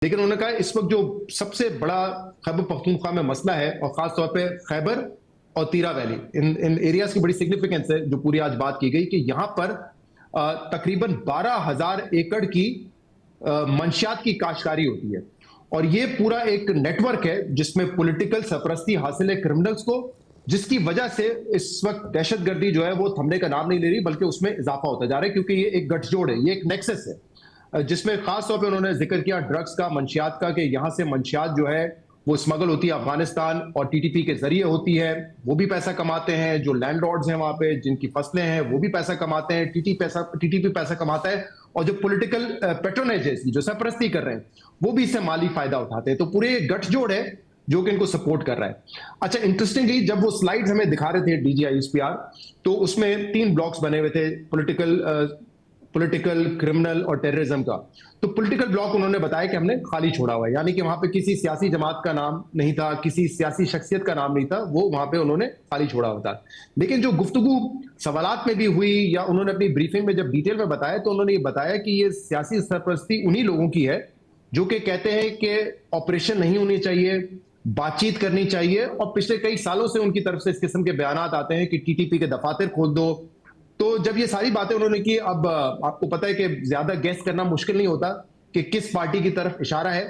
लेकिन उन्होंने कहा इस वक्त जो सबसे बड़ा खैबर पख्तूनख्वा में मसला है, और खासतौर पे खैबर और तीरा वैली, इन इन एरियाज की बड़ी सिग्निफिकेंस है जो पूरी आज बात की गई कि यहां पर तकरीबन 12,000 एकड़ की मंशियात की काश्तकारी होती है। और ये पूरा एक नेटवर्क है जिसमें पॉलिटिकल सरपरस्ती हासिल है क्रिमिनल्स को, जिसकी वजह से इस वक्त दहशतगर्दी जो है वो थमने का नाम नहीं ले रही, बल्कि उसमें इजाफा होता जा रहा है, क्योंकि ये एक गठजोड़ है, ये एक नेक्सस है, जिसमें खास तौर पे उन्होंने जिक्र किया ड्रग्स का, मंशियात का, कि यहां से मंशियात जो है वो स्मगल होती है अफगानिस्तान और टीटीपी के जरिए होती है। वो भी पैसा कमाते हैं, जो लैंडलॉर्ड्स हैं वहां पे जिनकी फसलें हैं वो भी पैसा कमाते हैं, टीटीपी पैसा कमाता है, और जो पॉलिटिकल पेट्रोनेज है, जो सरपरस्ती कर रहे हैं, वो भी इससे माली फायदा उठाते हैं। तो पूरे गठजोड़ है जो कि इनको सपोर्ट कर रहा है। अच्छा, इंटरेस्टिंगली जब वो स्लाइड्स हमें दिखा रहे थे डीजीआईएसपीआर, तो उसमें 3 ब्लॉक्स बने हुए थे, पॉलिटिकल, क्रिमिनल और टेररिज्म का। तो पॉलिटिकल ब्लॉक उन्होंने बताया कि हमने खाली छोड़ा हुआ है, यानी कि वहां पे किसी सियासी जमात का नाम नहीं था, किसी सियासी शख्सियत का नाम नहीं था, वो वहां पे उन्होंने खाली छोड़ा हुआ था। लेकिन जो गुफ्तगू सवालात में भी हुई, या उन्होंने अपनी ब्रीफिंग में जब डिटेल में बताया, तो उन्होंने ये बताया कि ये सियासी सरपरस्ती उन्हीं लोगों की है जो कि कहते हैं कि ऑपरेशन नहीं होनी चाहिए, बातचीत करनी चाहिए, और पिछले कई सालों से उनकी तरफ से इस किस्म के बयानात आते हैं कि टीटीपी के दफातर खोल दो। तो जब ये सारी बातें उन्होंने की, अब आपको पता है कि ज्यादा गैस करना मुश्किल नहीं होता कि किस पार्टी की तरफ इशारा है।